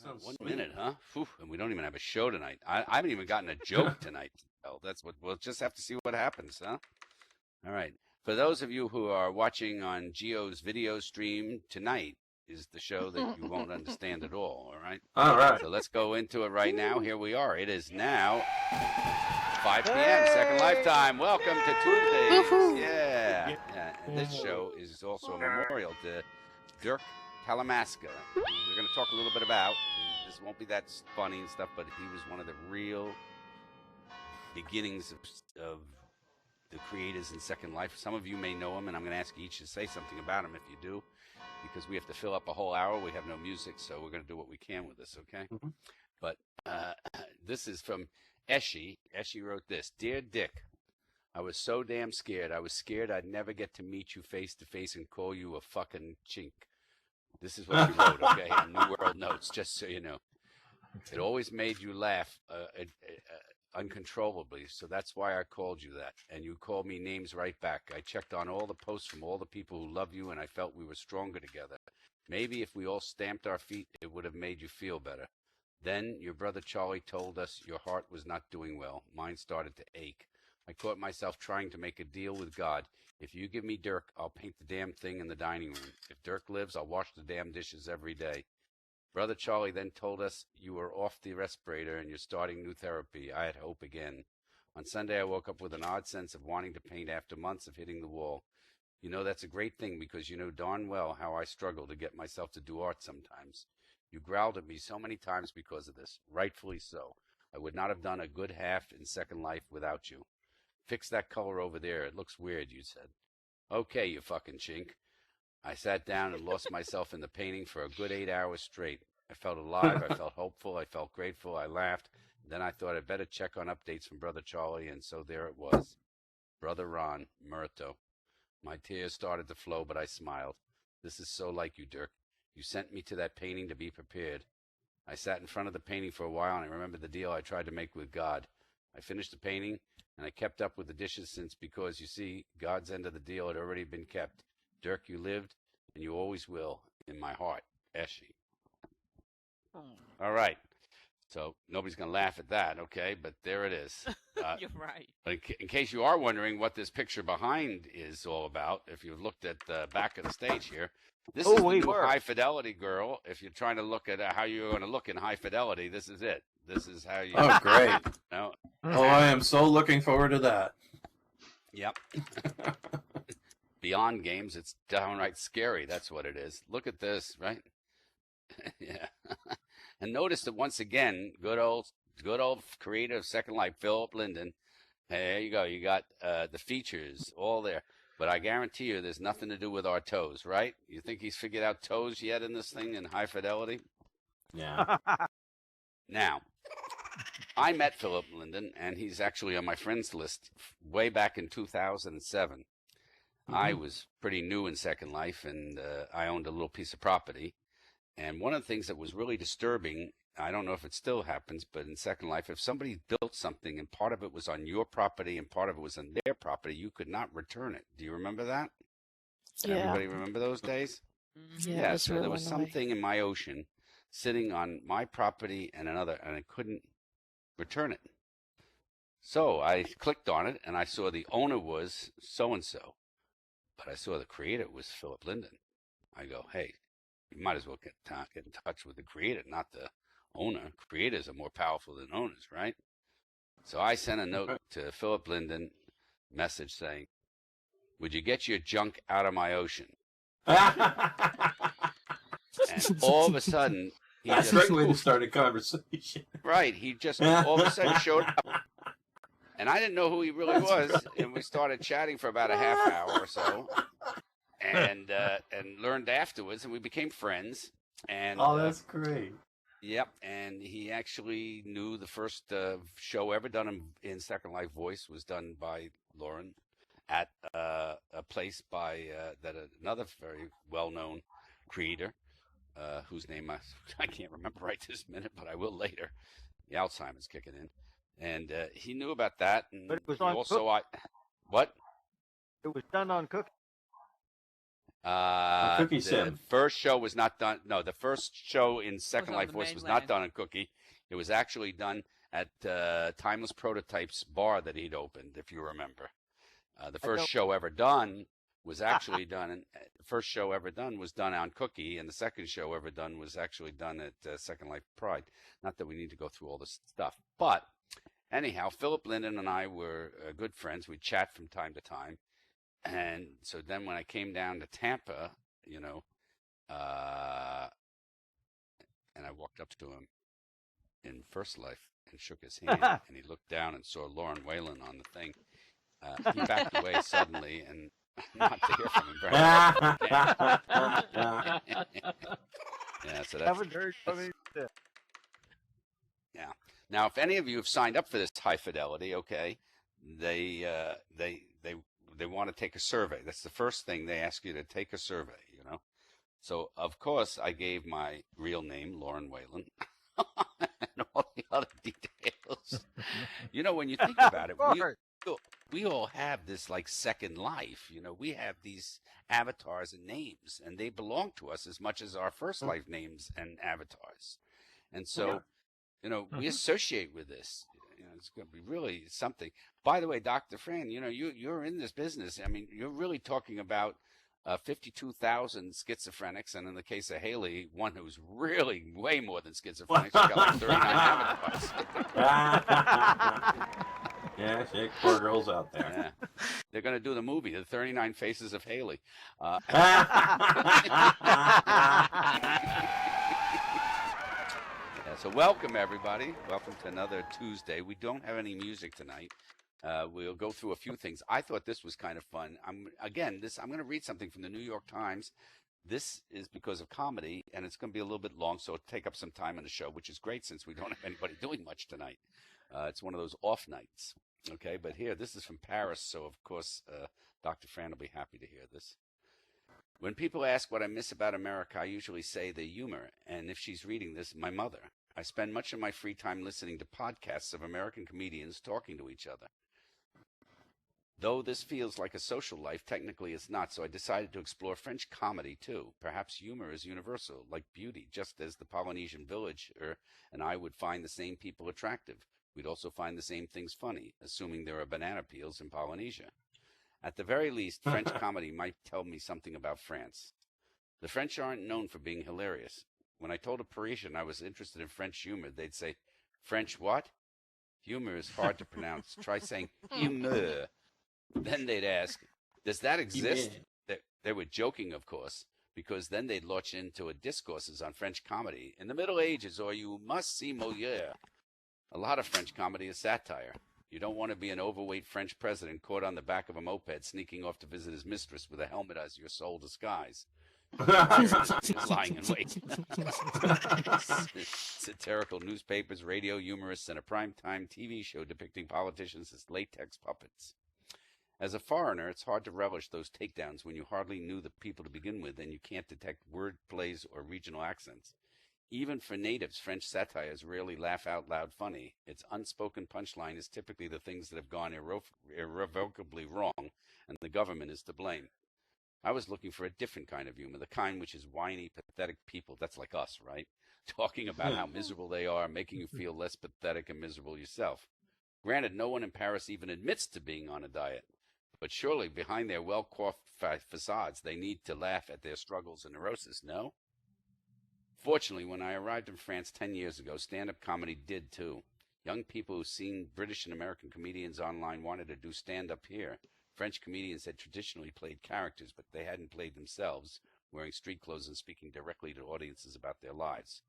1 minute, huh? Whew, and we don't even have a show tonight. I haven't even gotten a joke tonight. Oh, that's what we'll just have to see what happens, huh? All right. For those of you who are watching on Gio's video stream, tonight is the show that you won't understand at all. All right. All right. So let's go into it right now. Here we are. It is now 5 p.m. Second Lifetime. Welcome to Tuesdays. Yeah. And this show is also a memorial to Dirk Talamasca. We're going to talk a little bit about. This won't be that funny and stuff, but he was one of the real beginnings of the creators in Second Life. Some of you may know him, and I'm going to ask you each to say something about him if you do, because we have to fill up a whole hour. We have no music, so we're going to do what we can with this, okay? Mm-hmm. But this is from Eshy. Eshy wrote this. Dear Dick, I was so damn scared. I was scared I'd never get to meet you face to face and call you a fucking chink. This is what she wrote, okay, in New World Notes, just so you know. It always made you laugh uncontrollably, so that's why I called you that. And you called me names right back. I checked on all the posts from all the people who love you, and I felt we were stronger together. Maybe if we all stamped our feet, it would have made you feel better. Then your brother Charlie told us your heart was not doing well. Mine started to ache. I caught myself trying to make a deal with God. If you give me Dirk, I'll paint the damn thing in the dining room. If Dirk lives, I'll wash the damn dishes every day. Brother Charlie then told us you were off the respirator and you're starting new therapy. I had hope again. On Sunday, I woke up with an odd sense of wanting to paint after months of hitting the wall. You know, that's a great thing because you know darn well how I struggle to get myself to do art sometimes. You growled at me so many times because of this, rightfully so. I would not have done a good half in Second Life without you. Fix that color over there. It looks weird, you said. Okay, you fucking chink. I sat down and lost myself in the painting for a good 8 hours straight. I felt alive. I felt hopeful. I felt grateful. I laughed. Then I thought I'd better check on updates from Brother Charlie, and so there it was. Brother Ron, Murto. My tears started to flow, but I smiled. This is so like you, Dirk. You sent me to that painting to be prepared. I sat in front of the painting for a while, and I remembered the deal I tried to make with God. I finished the painting, and I kept up with the dishes since because, you see, God's end of the deal had already been kept. Dirk, you lived, and you always will, in my heart. Eshy. All right. So nobody's going to laugh at that, okay? But there it is. You're right. But in case you are wondering what this picture behind is all about, if you've looked at the back of the stage here, this is the new high fidelity girl. If you're trying to look at how you're going to look in high fidelity, this is it. This is how you. Oh, great. No. Oh, I am so looking forward to that. Yep. Beyond games, it's downright scary. That's what it is. Look at this, right? Yeah. And notice that once again, good old creator of Second Life, Philip Linden. Hey, there you go. You got the features all there. But I guarantee you there's nothing to do with our toes, right? You think he's figured out toes yet in this thing in high fidelity? Yeah. Now, I met Philip Linden, and he's actually on my friends list way back in 2007. Mm-hmm. I was pretty new in Second Life, and I owned a little piece of property. And one of the things that was really disturbing, I don't know if it still happens, but in Second Life, if somebody built something and part of it was on your property and part of it was on their property, you could not return it. Do you remember that? Yeah. Everybody remember those days? Yeah, so there was something in my ocean sitting on my property and another, and I couldn't return it. So I clicked on it, and I saw the owner was so-and-so, but I saw the creator was Philip Linden. I go, hey, you might as well get in touch with the creator, not the owner. Creators are more powerful than owners, right? So I sent a note to Philip Linden, message saying, would you get your junk out of my ocean? And all of a sudden, that's a great way to start a conversation. Right. He just all of a sudden showed up. And I didn't know who he really was. And we started chatting for about a half hour or so. And learned afterwards, and we became friends. And oh, that's great. Yep, and he actually knew the first show ever done in Second Life Voice was done by Lauren at a place by another very well-known creator, whose name I can't remember right this minute, but I will later. The Alzheimer's kicking in, and he knew about that. And but it was on also what? It was done on cooking. Cookie The Sim. first show was not done. No, the first show in Second on Life the Voice was mainland. not done on Cookie. It was actually done at Timeless Prototypes bar that he'd opened, if you remember. The first show ever done was actually done. The first show ever done was done on Cookie, and the second show ever done was actually done at Second Life Pride. Not that we need to go through all this stuff, but anyhow, Philip Linden and I were good friends. We'd chat from time to time. And so then when I came down to Tampa, you know, and I walked up to him in First Life and shook his hand, and he looked down and saw Lauren Whalen on the thing. He backed away suddenly, and not to hear from him very much. Yeah, so That was very funny. yeah. Now, if any of you have signed up for this high fidelity, okay, they want to take a survey. That's the first thing they ask you to take a survey, you know. So of course I gave my real name, Lauren Whalen, and all the other details. You know, when you think about it, we all have this like second life. You know, we have these avatars and names, and they belong to us as much as our first life names and avatars. And so, you know, we associate with this. You know, it's going to be really something. By the way, Dr. Fran, you know, you're in this business. I mean, you're really talking about 52,000 schizophrenics, and in the case of Haley, one who's really way more than schizophrenic. She's got like 39 avatars. Yeah, shit, poor girls out there. Yeah. They're going to do the movie, The 39 Faces of Haley. Yeah, so welcome, everybody. Welcome to another Tuesday. We don't have any music tonight. We'll go through a few things. I thought this was kind of fun. I'm going to read something from the New York Times. This is because of comedy, and it's going to be a little bit long, so it'll take up some time in the show, which is great since we don't have anybody doing much tonight. It's one of those off nights. Okay, but here, this is from Paris, so of course, Dr. Fran will be happy to hear this. When people ask what I miss about America, I usually say the humor, and if she's reading this, my mother. I spend much of my free time listening to podcasts of American comedians talking to each other. Though this feels like a social life, technically it's not, so I decided to explore French comedy too. Perhaps humor is universal, like beauty, just as the Polynesian villager and I would find the same people attractive. We'd also find the same things funny, assuming there are banana peels in Polynesia. At the very least, French comedy might tell me something about France. The French aren't known for being hilarious. When I told a Parisian I was interested in French humor, they'd say, French what? Humor is hard to pronounce. Try saying humeur. Then they'd ask, does that exist? They were joking, of course, because then they'd launch into a discourses on French comedy. In the Middle Ages, or you must see Molière. A lot of French comedy is satire. You don't want to be an overweight French president caught on the back of a moped sneaking off to visit his mistress with a helmet as your sole disguise. Lying in wait. Satirical newspapers, radio humorists, and a primetime TV show depicting politicians as latex puppets. As a foreigner, it's hard to relish those takedowns when you hardly knew the people to begin with and you can't detect word plays or regional accents. Even for natives, French satire is rarely laugh-out-loud funny. Its unspoken punchline is typically the things that have gone irrevocably wrong, and the government is to blame. I was looking for a different kind of humor, the kind which is whiny, pathetic people, that's like us, right? Talking about how miserable they are, making you feel less pathetic and miserable yourself. Granted, no one in Paris even admits to being on a diet. But surely, behind their well-coiffed facades, they need to laugh at their struggles and neurosis, no? Fortunately, when I arrived in France 10 years ago, stand-up comedy did too. Young people who've seen British and American comedians online wanted to do stand-up here. French comedians had traditionally played characters, but they hadn't played themselves, wearing street clothes and speaking directly to audiences about their lives.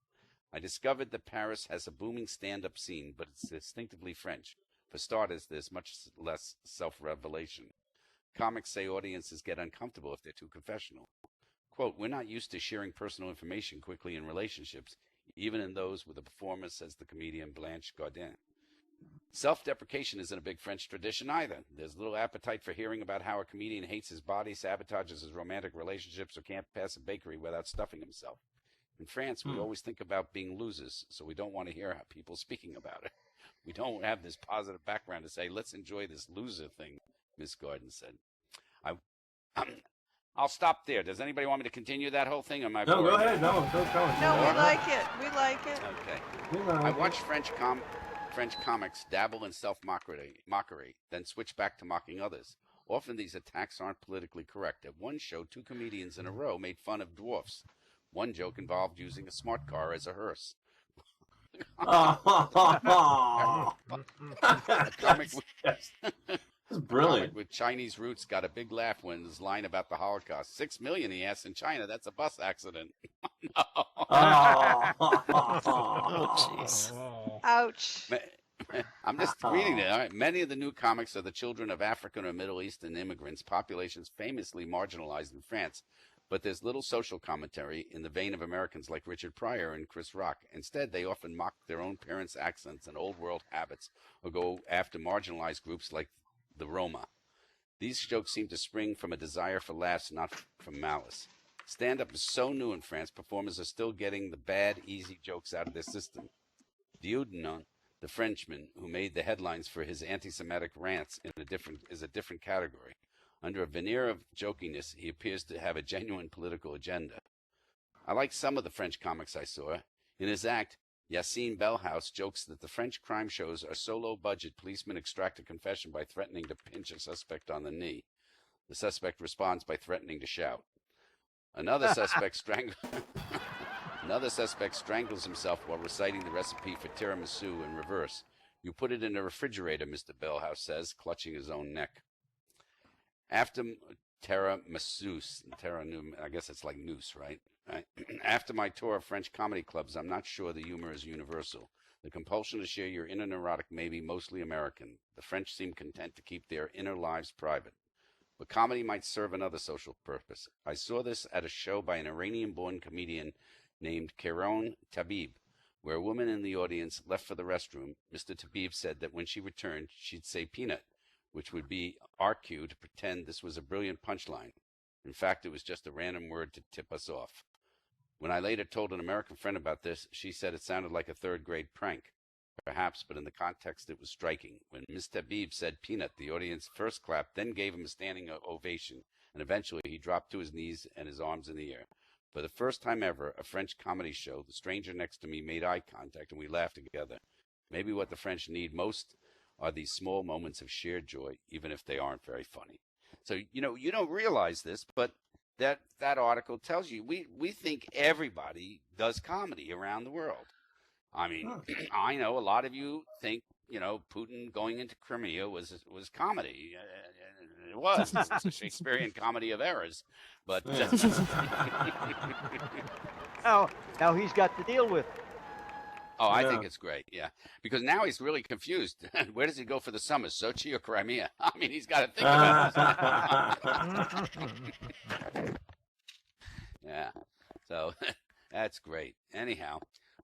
I discovered that Paris has a booming stand-up scene, but it's distinctively French. For starters, there's much less self-revelation. Comics say audiences get uncomfortable if they're too confessional. Quote, we're not used to sharing personal information quickly in relationships, even in those with a performer, says the comedian Blanche Gardin. Self-deprecation isn't a big French tradition either. There's little appetite for hearing about how a comedian hates his body, sabotages his romantic relationships, or can't pass a bakery without stuffing himself. In France, we always think about being losers, so we don't want to hear people speaking about it. We don't have this positive background to say, let's enjoy this loser thing, Miss Gordon said. I'll stop there. Does anybody want me to continue that whole thing? Or am I No, boring? go ahead. No, go going. No, we like it. We like it. Okay. I watch French comics dabble in self-mockery, then switch back to mocking others. Often these attacks aren't politically correct. At one show, 2 comedians in a row made fun of dwarfs. One joke involved using a smart car as a hearse. A comic That's brilliant. with Chinese roots got a big laugh when his line about the Holocaust. 6 million, he asked, in China. That's a bus accident. No. Oh, jeez. Ouch. I'm just reading it. All right. Many of the new comics are the children of African or Middle Eastern immigrants, populations famously marginalized in France. But there's little social commentary in the vein of Americans like Richard Pryor and Chris Rock. Instead, they often mock their own parents' accents and old world habits, or go after marginalized groups like the Roma. These jokes seem to spring from a desire for laughs, not from malice. Stand-up is so new in France, performers are still getting the bad, easy jokes out of their system. Dieudonné, the Frenchman who made the headlines for his anti-Semitic rants, is a different category. Under a veneer of jokiness, he appears to have a genuine political agenda. I like some of the French comics I saw. In his act, Yassine Bellhouse jokes that the French crime shows are so low budget, policemen extract a confession by threatening to pinch a suspect on the knee. The suspect responds by threatening to shout. Another suspect strangles himself while reciting the recipe for tiramisu in reverse. You put it in a refrigerator, Mr. Bellhouse says, clutching his own neck. After I guess it's like noose, right? After my tour of French comedy clubs, I'm not sure the humor is universal. The compulsion to share your inner neurotic may be mostly American. The French seem content to keep their inner lives private. But comedy might serve another social purpose. I saw this at a show by an Iranian-born comedian named Kairon Tabib, where a woman in the audience left for the restroom. Mr. Tabib said that when she returned, she'd say peanut, which would be our cue to pretend this was a brilliant punchline. In fact, it was just a random word to tip us off. When I later told an American friend about this, she said it sounded like a third-grade prank. Perhaps, but in the context it was striking. When Miss Tabib said peanut, the audience first clapped, then gave him a standing ovation, and eventually he dropped to his knees and his arms in the air. For the first time ever, a French comedy show, the stranger next to me made eye contact, and we laughed together. Maybe what the French need most are these small moments of shared joy, even if they aren't very funny. So, you don't realize this, but that article tells you we think everybody does comedy around the world. I mean, I know a lot of you think, Putin going into Crimea was comedy. It was a Shakespearean comedy of errors. But now he's got to deal with it. Oh, I think it's great, yeah. Because now he's really confused. Where does he go for the summer, Sochi or Crimea? I mean, he's got to think about this. Yeah, so that's great. Anyhow,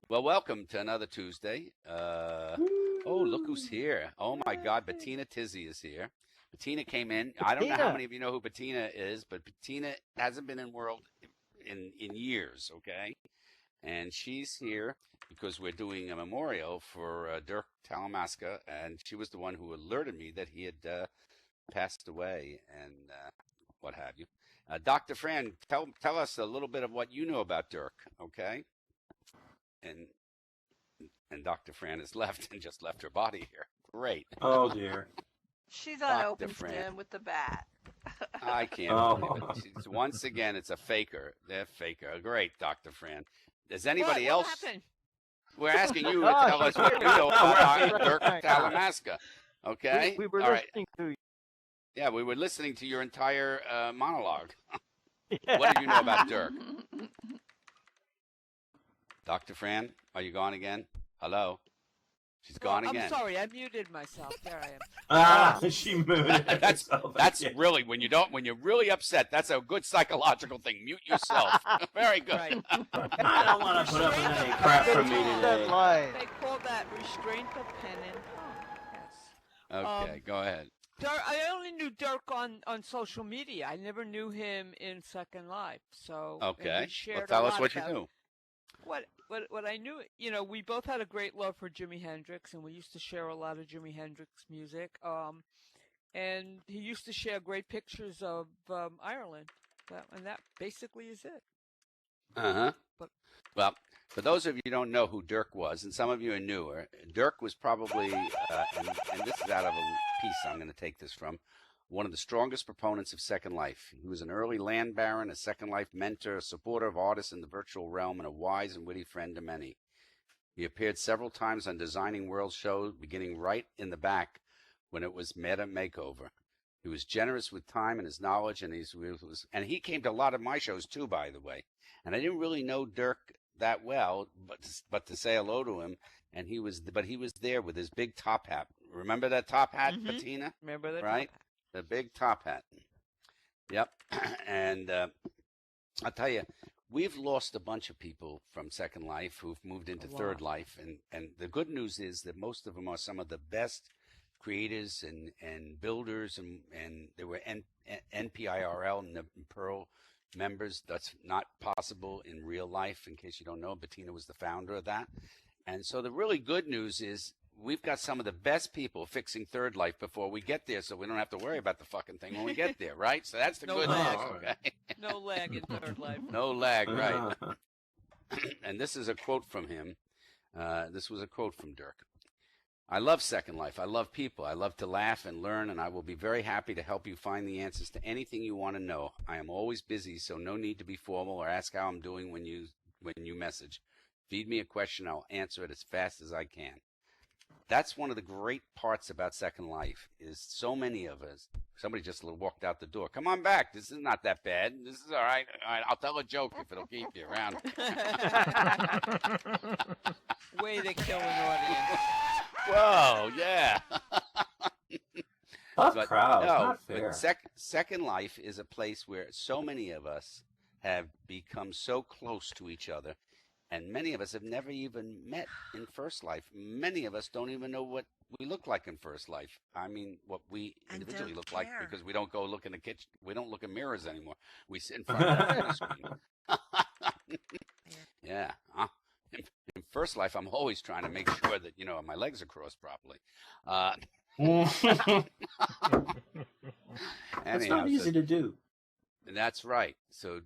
well, welcome to another Tuesday. Look who's here. Oh, my God, Bettina Tizzy is here. Bettina came in. I don't know how many of you know who Bettina is, but Bettina hasn't been in World in years, okay? And she's here because we're doing a memorial for Dirk Talamasca, and she was the one who alerted me that he had passed away and what have you. Dr. Fran, tell us a little bit of what you know about Dirk, okay? And Dr. Fran has left and just left her body here. Great. Oh, dear. She's on open stand with the bat. I can't believe it. Once again, it's a faker. They're faker. Great, Dr. Fran. Does anybody else? What happened? We're asking you to tell us what you know about Dirk Talamasca. Okay? We were All listening to you. Yeah, we were listening to your entire monologue. What did you know about Dirk? Dr. Fran, are you gone again? Hello? She's gone again. I'm sorry, I muted myself. There I am. She muted herself. That's really when you're really upset. That's a good psychological thing. Mute yourself. Very good. Right. I don't want to put up with any crap from me today. They call that restraint of pen and tongue. Yes. Okay, go ahead. Dirk, I only knew Dirk on social media. I never knew him in Second Life. So okay, well, tell us what you knew. What I knew, we both had a great love for Jimi Hendrix, and we used to share a lot of Jimi Hendrix music. And he used to share great pictures of Ireland. that basically is it. Uh-huh. But Well, for those of you who don't know who Dirk was, and some of you are newer, Dirk was probably, and this is out of a piece I'm going to take this from, one of the strongest proponents of Second Life. He was an early land baron, a Second Life mentor, a supporter of artists in the virtual realm, and a wise and witty friend to many. He appeared several times on Designing World shows, beginning right in the back when it was Meta Makeover. He was generous with time and his knowledge, and he came to a lot of my shows too, by the way. And I didn't really know Dirk that well, but to say hello to him, and he was there with his big top hat. Remember that top hat, Bettina? Remember that, right? top hat. The big top hat. Yep. And I'll tell you, we've lost a bunch of people from Second Life who've moved into Third Life, and the good news is that most of them are some of the best creators and builders, and they were NPIRL and the Pearl members. That's not possible in real life. In case you don't know, Bettina was the founder of that. And so the really good news is we've got some of the best people fixing Third Life before we get there, so we don't have to worry about the fucking thing when we get there, right? So that's the No good lag. news, okay? No lag in Third Life. No lag, right? And this is a quote from him. This was a quote from Dirk. I love Second Life. I love people. I love to laugh and learn, and I will be very happy to help you find the answers to anything you want to know. I am always busy, so no need to be formal or ask how I'm doing when you message. Feed me a question, I'll answer it as fast as I can. That's one of the great parts about Second Life is so many of us. Somebody just walked out the door. Come on back. This is not that bad. This is all right. All right, I'll tell a joke if it'll keep you around. Way to kill an audience. Whoa, yeah. Tough crowd. No, Not fair. but Second Life is a place where so many of us have become so close to each other, and many of us have never even met in First Life. Many of us don't even know what we look like in First Life. I mean, what we individually look like, because we don't go look in the kitchen. We don't look in mirrors anymore. We sit in front of the screen. Yeah. In First Life, I'm always trying to make sure that, my legs are crossed properly. That's not easy to do. That's right. So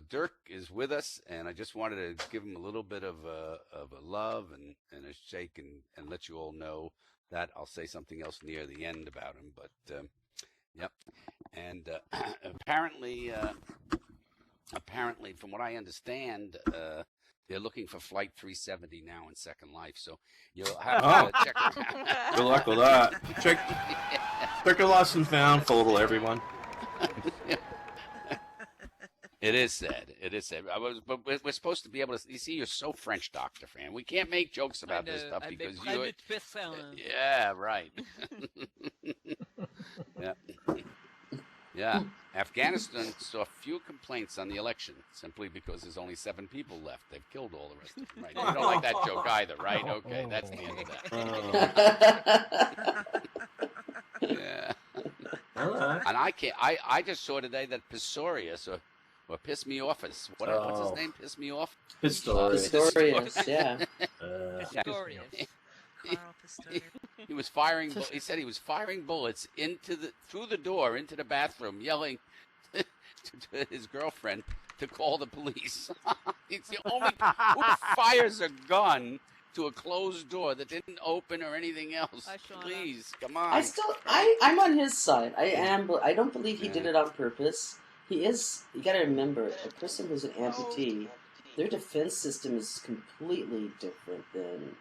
Dirk is with us, and I just wanted to give him a little bit of a love and a shake and let you all know that. I'll say something else near the end about him, but yep. And apparently, from what I understand, they're looking for Flight 370 now in Second Life, so you'll have to check it out. Good luck with that. Check a lost and found photo, everyone. It is sad. It is sad. But we're supposed to be able to. You see, you're so French, Dr. Fan. We can't make jokes about this stuff because you. Yeah, right. Yeah. Yeah. Afghanistan saw few complaints on the election simply because there's only 7 people left. They've killed all the rest of them. Right? You don't like that joke either, right? Okay, that's the end of that. Yeah. And I can't. I just saw today that Pistorius or Piss Me Off is what's his name? Piss Me Off. Pistorius, yeah. Pistorius. He was firing. He said he was firing bullets through the door into the bathroom, yelling to his girlfriend to call the police. He's the only who fires a gun to a closed door that didn't open or anything else. Please, come on. I'm on his side. I don't believe he did it on purpose. You gotta remember, a person who's an amputee, their defense system is completely different than.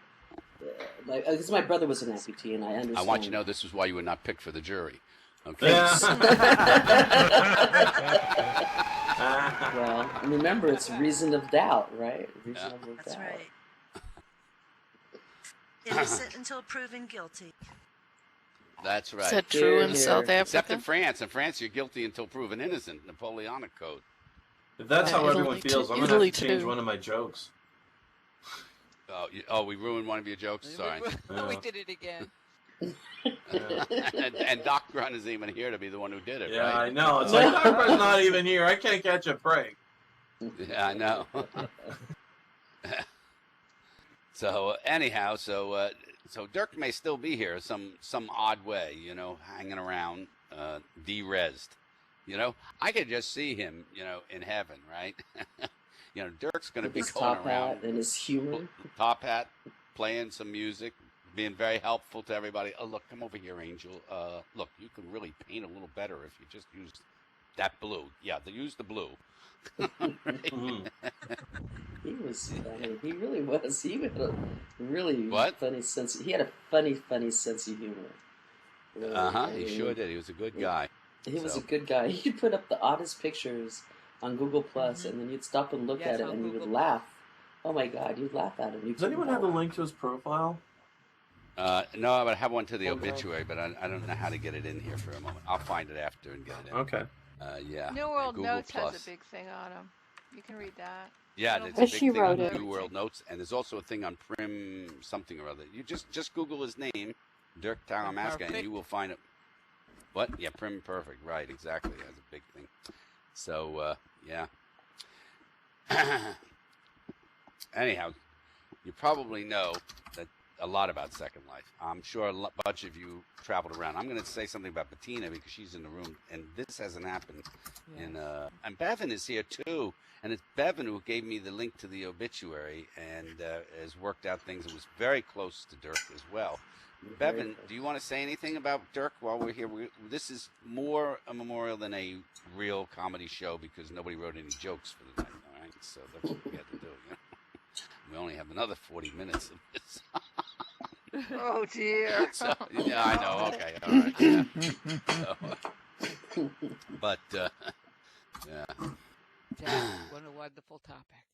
Because my brother was an amputee, and I understand. I want you to know this is why you were not picked for the jury. Okay. Well, remember, it's reason of doubt, right? Reasonable doubt. That's right. Innocent until proven guilty. That's right. Is that true in South Africa? Except in France. In France, you're guilty until proven innocent. Napoleonic code. If that's how everyone feels, I'm going to have to change one of my jokes. Oh, we ruined one of your jokes? Sorry. We did it again. And Doc Grunt isn't even here to be the one who did it, yeah, right? I know. It's like Doc Grunt's not even here. I can't catch a break. Yeah, I know. So anyhow, so Dirk may still be here some odd way, hanging around, de-rezzed. You know, I could just see him, in heaven, right? Dirk's going to With be his going top around, hat and his humor. top hat, playing some music, being very helpful to everybody. Oh, look, come over here, Angel. Look, you can really paint a little better if you just use that blue. Yeah, they use the blue. He was funny. He really was. He had a really What? funny sense. He had a funny sense of humor. Really. He sure did. He was a good guy. He was a good guy. He'd put up the oddest pictures on Google Plus, Mm-hmm. and then you'd stop and look Yes, at it, on and you would Google laugh. Oh my God, you'd laugh at him. Does anyone have a link to his profile? No, I would have one to the obituary, but I don't know how to get it in here for a moment. I'll find it after and get it in. Okay. Yeah. New World Google Notes Plus. has a big thing on them. You can read that. Yeah, there's a But big she thing wrote on it. New World Notes, and there's also a thing on Prim something or other. You just Google his name, Dirk Talamasca, and you will find it. What? Yeah, Prim Perfect. Right, exactly. That's a big thing. So, yeah. Anyhow, you probably know that a lot about Second Life. I'm sure a bunch of you traveled around. I'm going to say something about Bettina because she's in the room, and this hasn't happened. And Bevan is here too, and it's Bevan who gave me the link to the obituary and has worked out things. It was very close to Dirk as well. Bevan, do you want to say anything about Dirk while we're here? This is more a memorial than a real comedy show because nobody wrote any jokes for the night. All right, so that's what we had to do. We only have another 40 minutes of this. Oh dear. So, yeah, I know. Okay, all right. Yeah. So, but yeah. What a wonderful topic.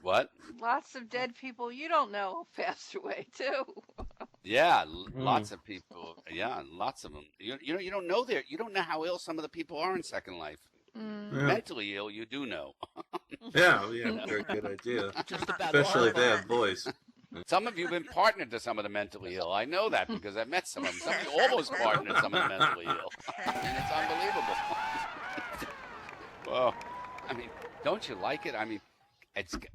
What? Lots of dead people you don't know passed away too. Yeah, lots of people. Yeah, lots of them. You don't know you don't know how ill some of the people are in Second Life. Mm. Mentally ill, you do know. Yeah, very good idea. Just about Especially if they all. have voice. Some of you have been partnered to some of the mentally ill. I know that because I've met some of them. Some of you almost partnered some of the mentally ill. And it's unbelievable. Well, I mean, don't you like it? I mean,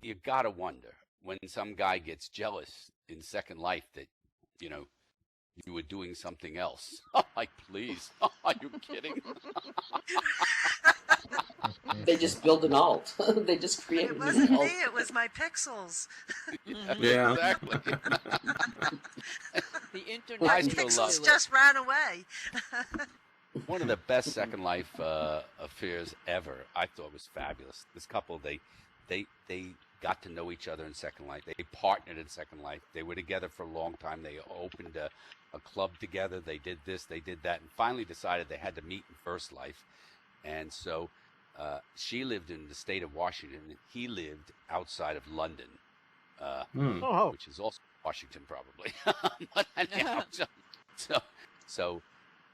you got to wonder when some guy gets jealous in Second Life that, you were doing something else. Like, please. Are you kidding? They just build an alt. They just create It an wasn't alt. me, it was my pixels. Yeah. Exactly. The internet. My I still love pixels it. just ran away. One of the best Second Life affairs ever. I thought was fabulous. This couple, they got to know each other in Second Life. They partnered in Second Life. They were together for a long time. They opened a club together. They did this, they did that, and finally decided they had to meet in First Life. And so she lived in the state of Washington. And he lived outside of London, which is also Washington probably. But anyhow, so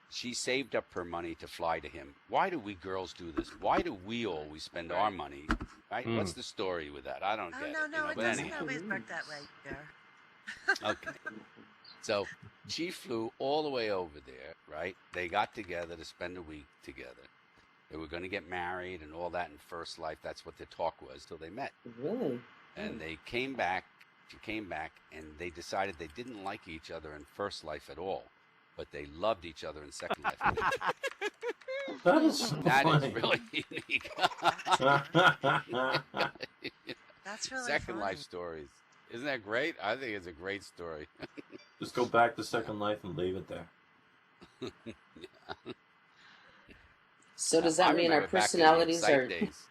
she saved up her money to fly to him. Why do we girls do this? Why do we always spend our money? Right? What's the story with that? I don't get it. No, it But doesn't anyhow. always work that way, dear. Okay. So she flew all the way over there, right? They got together to spend a week together. They were going to get married and all that in First Life. That's what the talk was till they met. Really? And they came back. She came back, and they decided they didn't like each other in First Life at all, but they loved each other in Second Life. That is so That funny. is really unique. That's really Second funny. Life stories. Isn't that great? I think it's a great story. Just go back to Second Life and leave it there. So does I that mean our remember back in the personalities Excite are? days.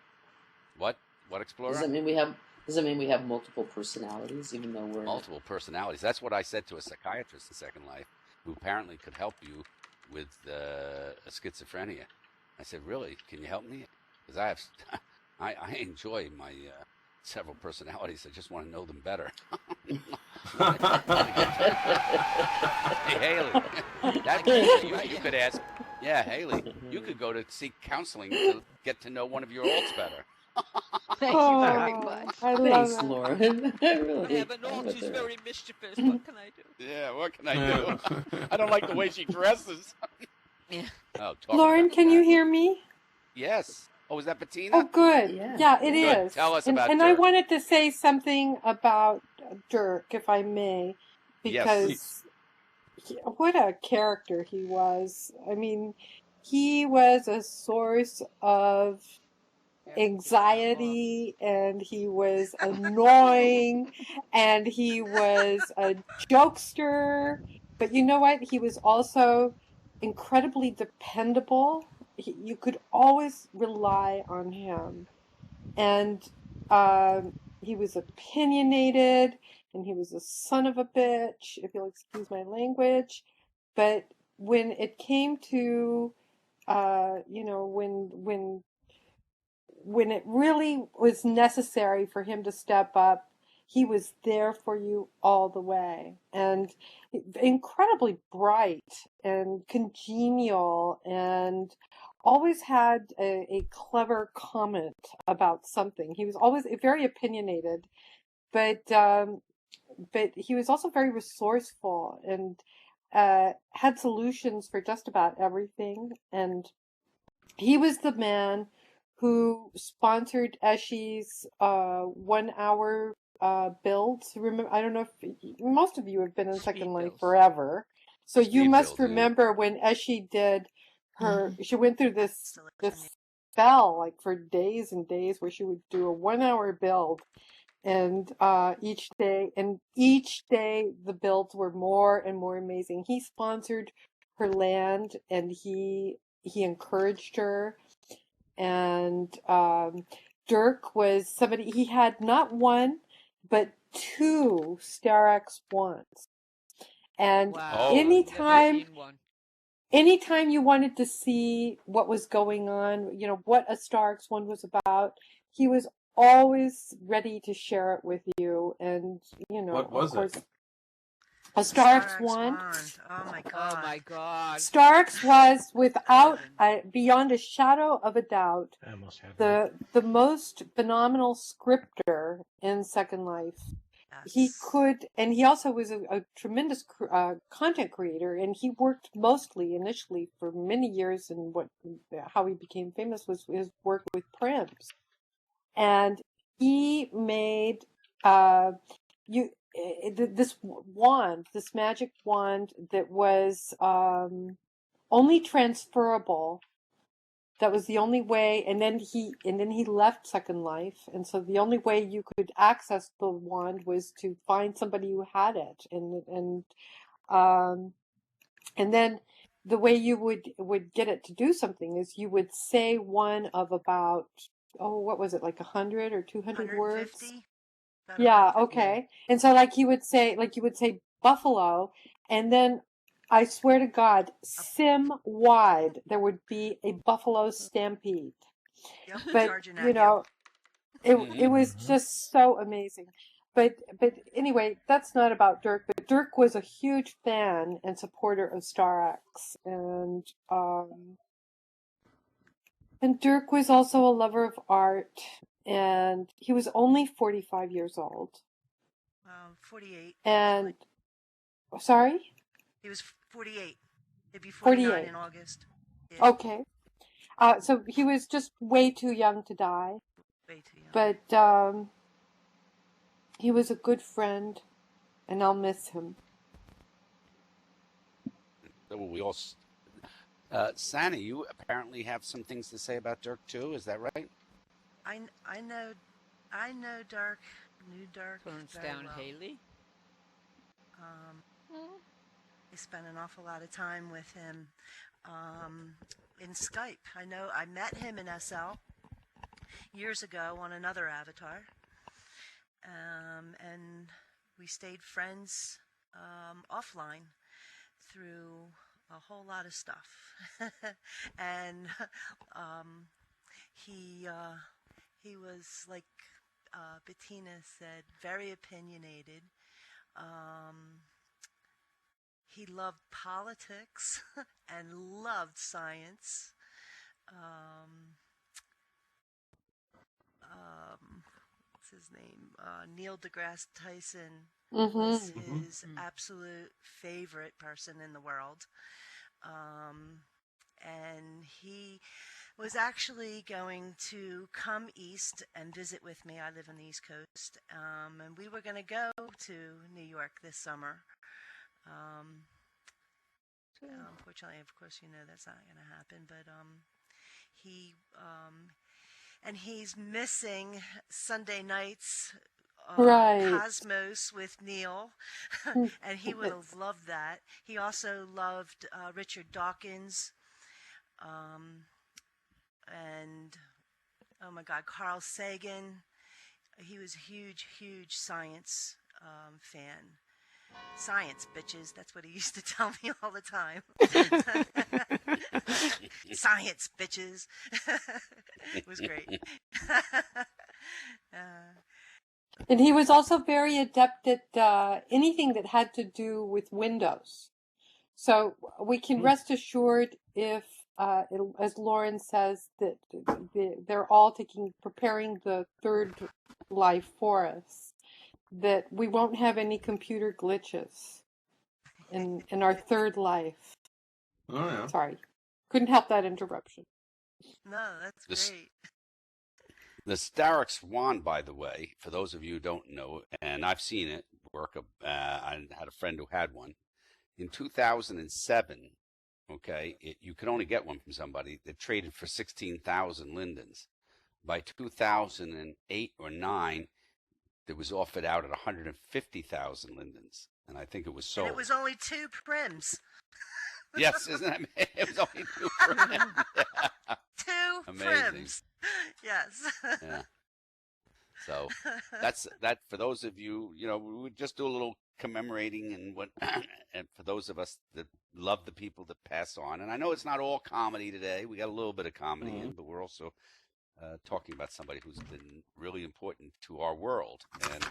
What, Explorer? Does that mean we have? Does that mean we have multiple personalities, even though we're Multiple personalities. That's what I said to a psychiatrist in Second Life, who apparently could help you with schizophrenia. I said, "Really? Can you help me? Because I enjoy my several personalities. I just want to know them better." Hey, Haley, you could ask. Yeah, Haley, you could go to seek counseling to get to know one of your alts better. Thank you very much. I love Thanks, it. Lauren. I really. I have an aunt who's very mischievous. What can I do? Yeah, what can I do? I don't like the way she dresses. Yeah. Oh, Lauren, can you hear me? Yes. Oh, is that Bettina? Oh, good. Yeah. Yeah, it Good. is. Tell us and about and I Dirk. wanted to say something about Dirk, if I may, Yes, because what a character he was. I mean, he was a source of Everything fell off. anxiety, and he was annoying, and he was a jokester. But you know what? He was also incredibly dependable. You could always rely on him. And he was opinionated, and he was a son of a bitch, if you'll excuse my language. But when it came to, when it really was necessary for him to step up, he was there for you all the way. And incredibly bright and congenial, and always had a clever comment about something. He was always very opinionated, but he was also very resourceful, and had solutions for just about everything. And he was the man who sponsored Eshi's 1 hour builds. Remember, I don't know if most of you have been in Second Speed Life builds. forever, so you Speed must build, yeah. remember when Eshi did her. She went through this Installation. spell, like, for days and days, where she would do a 1 hour build, and each day the builds were more and more amazing. He sponsored her land, and he encouraged her. And Dirk was somebody, he had not one but two Star X1s. And Wow. Oh, Never seen one. anytime you wanted to see what was going on, what a Star X1 was about, he was always ready to share it with you. And, What of was course, it? a Star Star X X1. wand. Oh my Oh god. my God. Starks was, without Heaven. beyond a shadow of a doubt, I almost had one. the most phenomenal scripter in Second Life. He Yes. could, and he also was a tremendous content creator, and he worked mostly initially for many years, and how he became famous was his work with Prims. And he made this wand, this magic wand that was only transferable. That was the only way. And then he left Second Life, and so the only way you could access the wand was to find somebody who had it. And then the way you would get it to do something is you would say one of about, what was it, like 100 or 200 words? 150? About Yeah, 150. okay. And so, like, you would say buffalo, and then I swear to God, sim wide there would be a buffalo stampede. Yep, But charging at you. it was just so amazing. But anyway, that's not about Dirk. But Dirk was a huge fan and supporter of Star X, and Dirk was also a lover of art, and he was only 45 years old. 48. And actually. sorry? He was 48. He'd be 49 48. in August. Yeah, Okay. So he was just way too young to die. way too young. But he was a good friend, and I'll miss him. we all. Santa, you apparently have some things to say about Dirk too. Is that right? I know Dirk, knew Dirk Turns very down well. Haley. I spent an awful lot of time with him in Skype. I know I met him in SL years ago on another avatar, and we stayed friends offline through a whole lot of stuff. And he was, like Bettina said, very opinionated. He loved politics and loved science. What's his name? Neil deGrasse Tyson was his absolute favorite person in the world. And he was actually going to come east and visit with me. I live on the East Coast. And we were going to go to New York this summer. Unfortunately, of course, you know that's not going to happen. But he and he's missing Sunday nights Right. Cosmos with Neil, and he would have loved that. He also loved Richard Dawkins, and oh my God, Carl Sagan. He was a huge, huge science fan. Science, bitches. That's what he used to tell me all the time. Science, bitches. It was great. And he was also very adept at anything that had to do with Windows. So we can rest assured if, as Lauren says, that they're all preparing the third life for us, that we won't have any computer glitches in our third life. Oh yeah. Sorry, couldn't help that interruption. No, that's great. The Starrick Swan, by the way, for those of you who don't know, and I've seen it work, I had a friend who had one. In 2007, okay, you could only get one from somebody that traded for 16,000 lindens. By 2008 or 9, it was offered out at 150,000 lindens, and I think it was sold. And it was only 2 prims. Yes, isn't it? It was only 2 prims. Yeah. 2 Amazing. prims. Yes. Yeah. So that's that. For those of you, we would just do a little commemorating and and for those of us that love the people that pass on. And I know it's not all comedy today. We got a little bit of comedy in, but we're also talking about somebody who's been really important to our world. And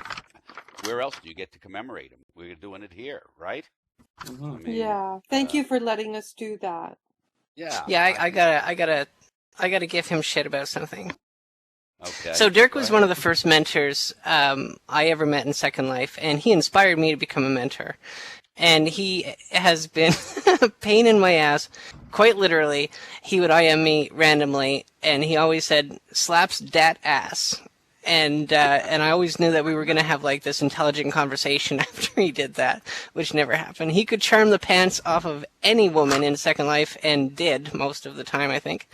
where else do you get to commemorate him? We're doing it here, right? Mm-hmm. I mean, Yeah. Thank you for letting us do that. Yeah. Yeah, I gotta give him shit about something. Okay. So Dirk Go was ahead. one of the first mentors I ever met in Second Life, and he inspired me to become a mentor. And he has been a pain in my ass, quite literally. He would IM me randomly, and he always said, "Slaps dat ass." And I always knew that we were going to have like this intelligent conversation after he did that, which never happened. He could charm the pants off of any woman in Second Life, and did most of the time, I think.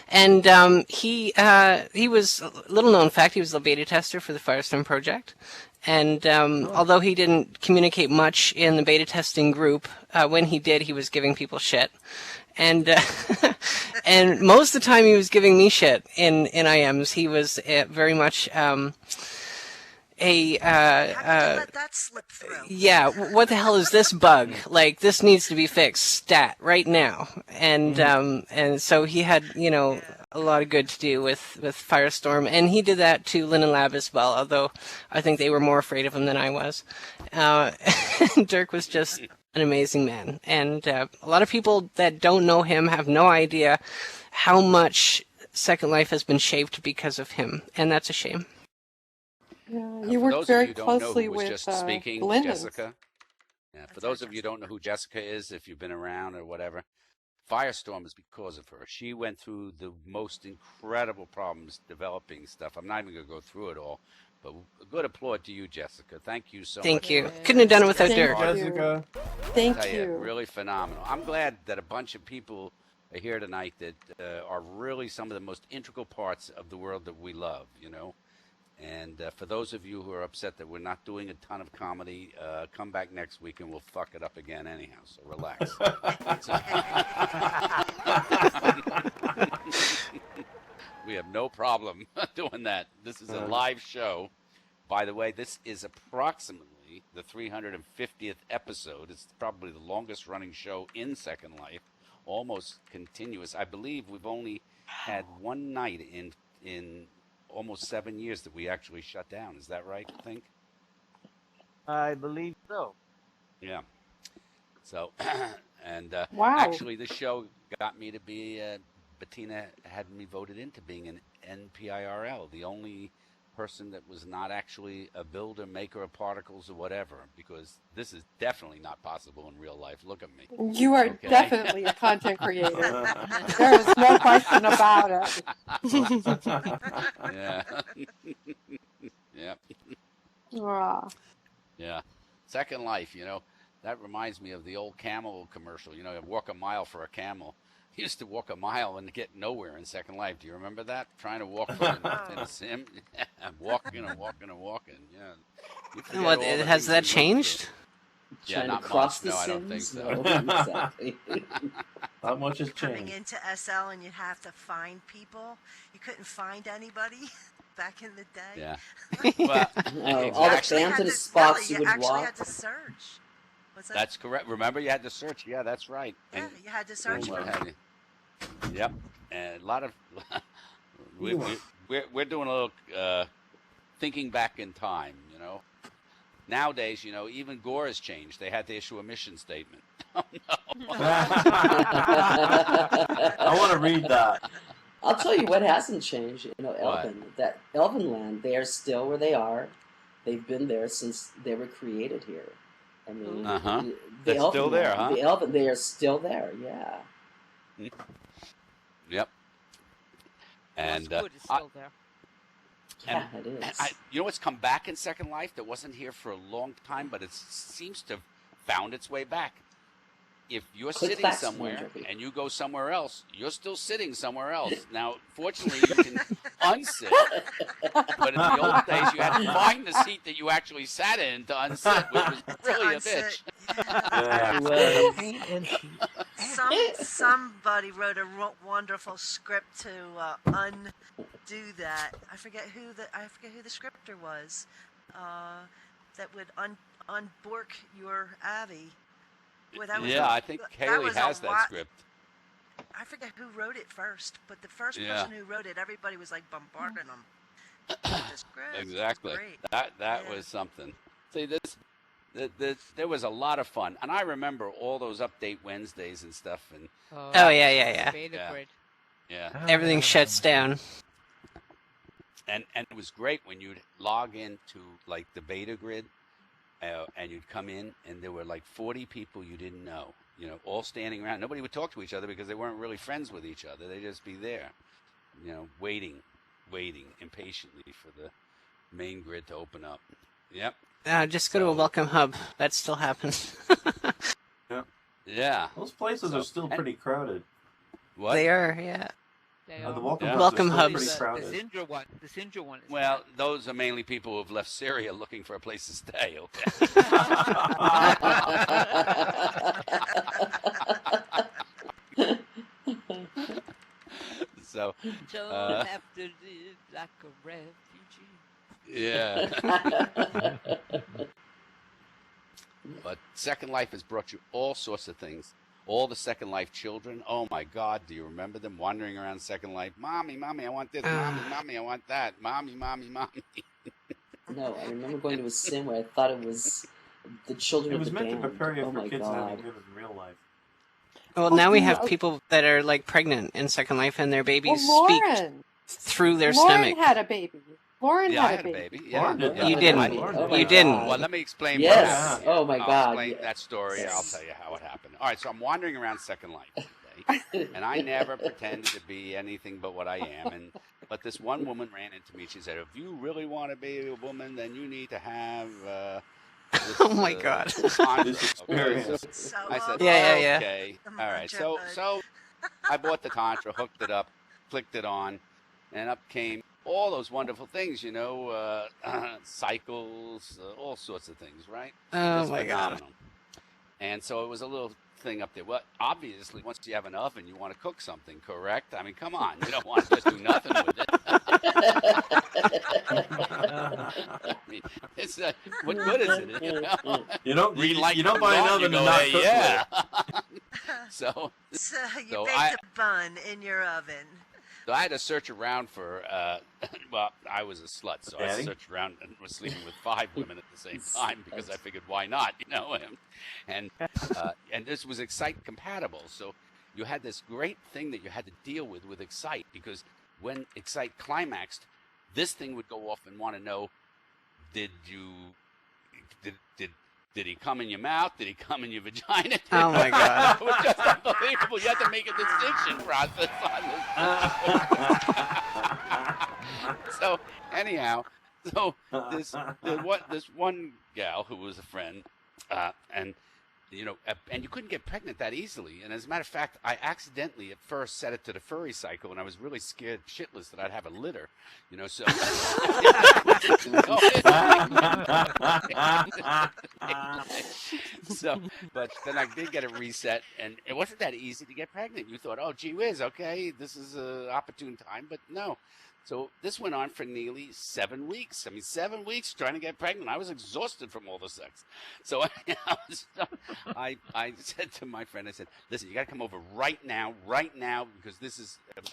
And he was a little known fact. He was the beta tester for the Firestorm project, and although he didn't communicate much in the beta testing group, when he did, he was giving people shit. And and most of the time he was giving me shit in IMs. He was very much How did you let that slip through? yeah, what the hell is this bug? Like, this needs to be fixed stat right now. And so he had, a lot of good to do with Firestorm, and he did that to Linen Lab as well, although I think they were more afraid of him than I was. Dirk was just an amazing man, and a lot of people that don't know him have no idea how much Second Life has been shaped because of him, and that's a shame. Yeah, he worked very closely with just speaking, Glendon. Jessica. Yeah, for those of you who don't know who Jessica is, if you've been around or whatever, Firestorm is because of her. She went through the most incredible problems developing stuff. I'm not even going to go through it all, but a good applaud to you, Jessica. Thank you so much. Thank you. Couldn't have done it without Thank Dirk. you. Jessica. Thank You, you. really phenomenal. I'm glad that a bunch of people are here tonight that are really some of the most integral parts of the world that we love, And for those of you who are upset that we're not doing a ton of comedy, come back next week and we'll fuck it up again anyhow, so relax. We have no problem doing that. This is a live show. By the way, this is approximately the 350th episode. It's probably the longest running show in Second Life, almost continuous. I believe we've only had one night in almost 7 years that we actually shut down. Is that right, I think? I believe so. Yeah. So, and Wow. actually this show got me to be, Bettina had me voted into being an NPIRL, the only person that was not actually a builder, maker of particles or whatever, because this is definitely not possible in real life. Look at me. You are Okay. definitely a content creator. There is no question about it. Yeah. Yeah. Ah. Yeah. Second Life, that reminds me of the old camel commercial. You know, walk a mile for a camel. He used to walk a mile and get nowhere in Second Life. Do you remember that? Trying to walk in a sim, walking and walking and walking. Yeah. You forget What, all the has things that you went changed? through. Yeah, Trying to not cross much. the No, I don't think Sims? so. No, exactly. Not much has Coming changed. into SL and you'd have to find people. You couldn't find anybody back in the day. Yeah. Well, No, all the exactly. phantom spots you you would actually walk. had to search. What's that? That's correct. Remember, you had to search. Yeah, that's right. Yeah, And you had to search you for had them. to- Yep. And a lot of we're doing a little thinking back in time. You know, nowadays, you know, even Gore has changed. They had to issue a mission statement. Oh no. I want to read that. I'll tell you what hasn't changed. You know, What? Elven Land, they are still where they are. They've been there since they were created here. I mean, Uh-huh. the That's Elven still there, Land, huh? they are still there. Yeah. Yep. And Westwood is still there. Yeah, it is. you know what's come back in Second Life that wasn't here for a long time, but it seems to have found its way back. If you're Click sitting back, somewhere Andrew. and you go somewhere else, you're still sitting somewhere else. Now, fortunately, you can unsit, but in the old days, you had to find the seat that you actually sat in to unsit, which was really a bitch. Yeah. Well, Paint and sheet. Somebody wrote a wonderful script to undo that. I forget who the scripter was. That would unbork your Abby. Boy, that was Yeah, I think that Haley was has a that lot. script. I forget who wrote it first, but the first Yeah. person who wrote it, everybody was like bombarding them. with the script. It was Exactly. great. That Yeah. was something. See, there was a lot of fun, and I remember all those update Wednesdays and stuff, and Oh, yeah. Beta Yeah. grid. yeah, Everything shuts down. and it was great when you'd log into like the beta grid, and you'd come in, and there were like 40 people you didn't know, you know, all standing around. Nobody would talk to each other because they weren't really friends with each other. They'd just be there, you know, waiting impatiently for the main grid to open up. Yep. Just go to a welcome hub. That still happens. Yeah. Those places are still pretty crowded. What? They are, yeah. They The are. welcome Yeah. hubs Welcome are still hubs. pretty crowded. The Sindra one is Well, bad. those are mainly people who have left Syria looking for a place to stay. Okay. So, Don't have to live like a refugee. yeah. But Second Life has brought you all sorts of things. All the Second Life children. Oh my God, do you remember them wandering around Second Life? Mommy, I want this. Mommy, I want that. Mommy. no, I remember going to a sim where I thought it was the children It of was the meant band. to prepare you Oh for my kids that god. live in real life. Well, now we have people that are like pregnant in Second Life, and their babies Well, speak Lauren. through their Lauren stomach. had a baby. Lauren Yeah, I had had a a baby. baby. Yeah. Lauren did yeah. You didn't. Oh my You didn't. God. Well, let me explain what Yes. happened. Here. Oh my I'll God. explain that story. Yes. I'll tell you how it happened. All right, so I'm wandering around Second Life today, and I never pretended to be anything but what I am. But this one woman ran into me. She said, "If you really want to be a woman, then you need to have." This, Oh my God. Contra." This experience. So, I said, Yeah. okay, The all right. mantra So I bought the Contra, hooked it up, clicked it on, and up came all those wonderful things, you know, cycles, all sorts of things, right? Oh Just my God. phenomenal. And so it was a little thing up there. Well, obviously, once you have an oven, you want to cook something, correct? I mean, come on, you don't want to just do nothing with it. I mean, it's what good is it? You know? You don't Relight you don't the buy an dawn, oven you and go, not "Hey, cook yeah. with So So you So baked I- a bun in your oven. So I had to search around for, well, I was a slut, so I Daddy? searched around and was sleeping with 5 women at the same time because I figured, why not, you know? And this was Excite compatible, so you had this great thing that you had to deal with Excite, because when Excite climaxed, this thing would go off and want to know, did he come in your mouth? Did he come in your vagina? Oh my God. It was just unbelievable. You had to make a distinction process on this. So anyhow, this one gal who was a friend, and and you couldn't get pregnant that easily. And as a matter of fact, I accidentally at first set it to the furry cycle, and I was really scared shitless that I'd have a litter, so. So, but then I did get it reset, and it wasn't that easy to get pregnant. You thought, oh, gee whiz, okay, this is an opportune time, but no. So this went on for nearly 7 weeks. 7 weeks trying to get pregnant. I was exhausted from all the sex. So I said to my friend, I said, listen, you got to come over right now, because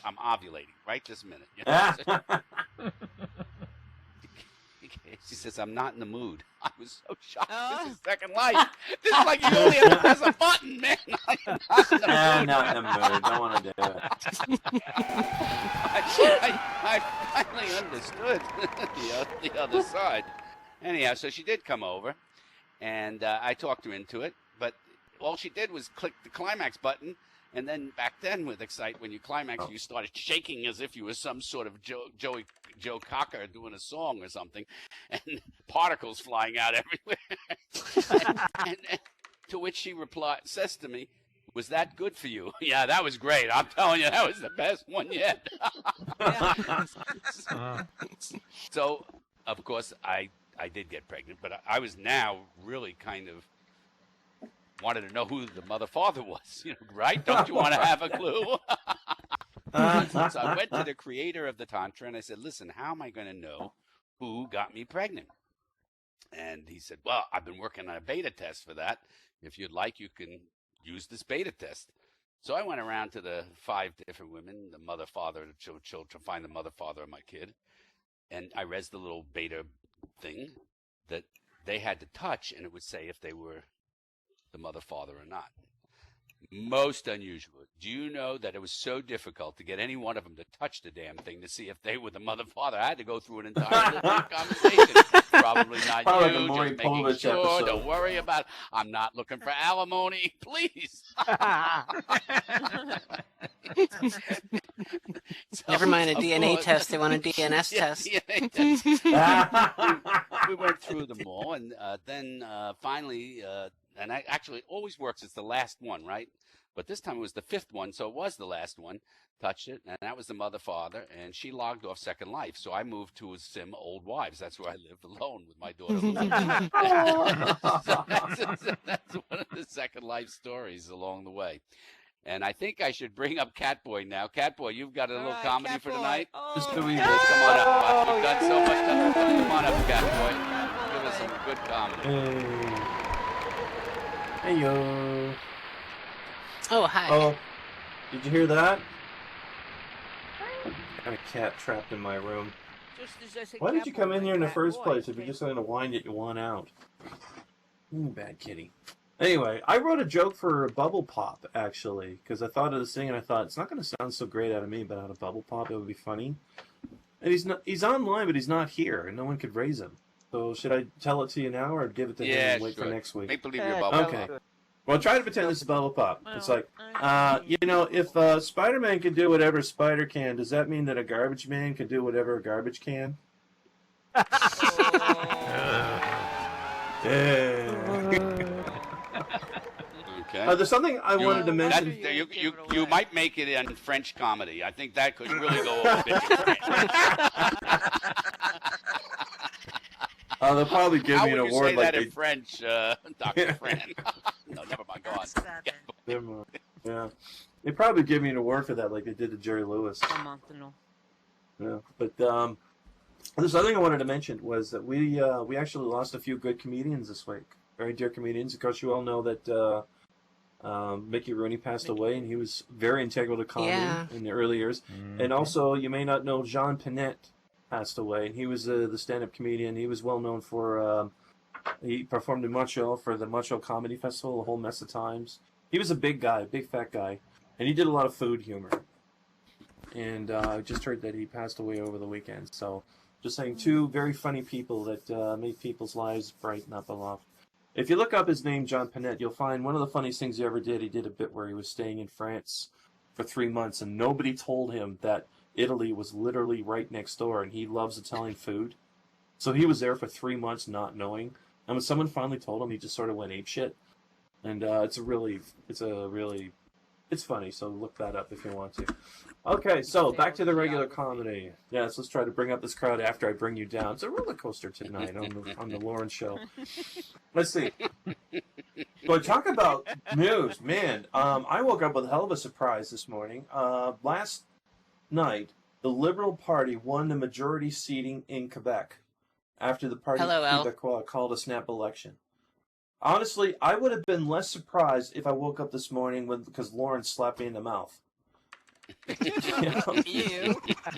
I'm ovulating right this minute. She says, I'm not in the mood. I was so shocked. This is Second Life. This is like you only have to press a button, man. I'm not in the mood. Don't want to do it. I finally understood the other side. Anyhow, so she did come over, and I talked her into it. But all she did was click the climax button. And then back then, with Excite, when you climax, you started shaking as if you were some sort of Joe Cocker doing a song or something, and particles flying out everywhere. and to which she says to me, "Was that good for you?" Yeah, that was great. I'm telling you, that was the best one yet. So, of course, I did get pregnant, but I was now really kind of wanted to know who the mother-father was, right? Don't you want to have a clue? So I went to the creator of the Tantra, and I said, listen, how am I going to know who got me pregnant? And he said, well, I've been working on a beta test for that. If you'd like, you can use this beta test. So I went around to the 5 different women, the mother, father, the children, to find the mother, father of my kid. And I read the little beta thing that they had to touch, and it would say if they were the mother, father, or not. Most unusual. Do you know that it was so difficult to get any one of them to touch the damn thing to see if they were the mother, father? I had to go through an entire conversation. Probably not Probably you. like a Just making Povich sure. episode. Don't worry about it. I'm not looking for alimony. Please. Never mind a DNA test. They want a DNS test. DNA test. We went through them all, and then finally, and I actually it always works. It's the last one, right? But this time it was the 5th one, so it was the last one. Touched it, and that was the mother, father, and she logged off Second Life. So I moved to a sim Old Wives. That's where I lived alone with my daughter. So that's one of the Second Life stories along the way. And I think I should bring up Catboy now. Catboy, you've got a little comedy for tonight. Just a wee Yes, bit. come on up. You've done so much. Come on up, Catboy. Give us some good comedy. Hey yo. Oh, hi. Oh, did you hear that? Got a cat trapped in my room. Just as I said, Why did you come in here in the cat first boy place if you're just going to whine that you want out? Bad kitty. Anyway, I wrote a joke for Bubble Pop, actually, because I thought of this thing and I thought, it's not going to sound so great out of me, but out of Bubble Pop, it would be funny. And he's online, but he's not here, and no one could raise him. So should I tell it to you now, or give it to him and wait for next week? Make believe you're Bubble Okay. Pop. Well, try to pretend this is Bubble Pop. It's like, if Spider-Man can do whatever Spider can, does that mean that a garbage man can do whatever a garbage can? Okay. There's something I wanted to mention. You might make it in French comedy. I think that could really go over big in France. They'll probably give me an How would you award say like that in French, Dr. Fran? No, never mind. Go on. Never mind. Yeah, they probably give me an award for that, like they did to Jerry Lewis. Yeah, but there's something I wanted to mention was that we actually lost a few good comedians this week, very dear comedians. Of course, you all know that Mickey Rooney passed away, and he was very integral to comedy in the early years. Mm-hmm. And also, you may not know, Jean Pinette passed away, and he was the stand-up comedian. He was well known for he performed in Montreal for the Montreal Comedy Festival a whole mess of times. He was a big guy, big fat guy, and he did a lot of food humor. And I just heard that he passed away over the weekend. So, just saying, two very funny people that made people's lives brighten up a lot. If you look up his name, John Pinette, you'll find one of the funniest things he ever did. He did a bit where he was staying in France for 3 months, and nobody told him that Italy was literally right next door, and he loves Italian food. So he was there for 3 months not knowing. And when someone finally told him, he just sort of went apeshit. And it's funny. So look that up if you want to. Okay, so back to the regular comedy. Yes, let's try to bring up this crowd after I bring you down. It's a roller coaster tonight on the Lauren show. Let's see. But talk about news, man. I woke up with a hell of a surprise this morning. Last night, the Liberal Party won the majority seating in Quebec after the Parti Québécois called a snap election. Honestly, I would have been less surprised if I woke up this morning because Lauren slapped me in the mouth.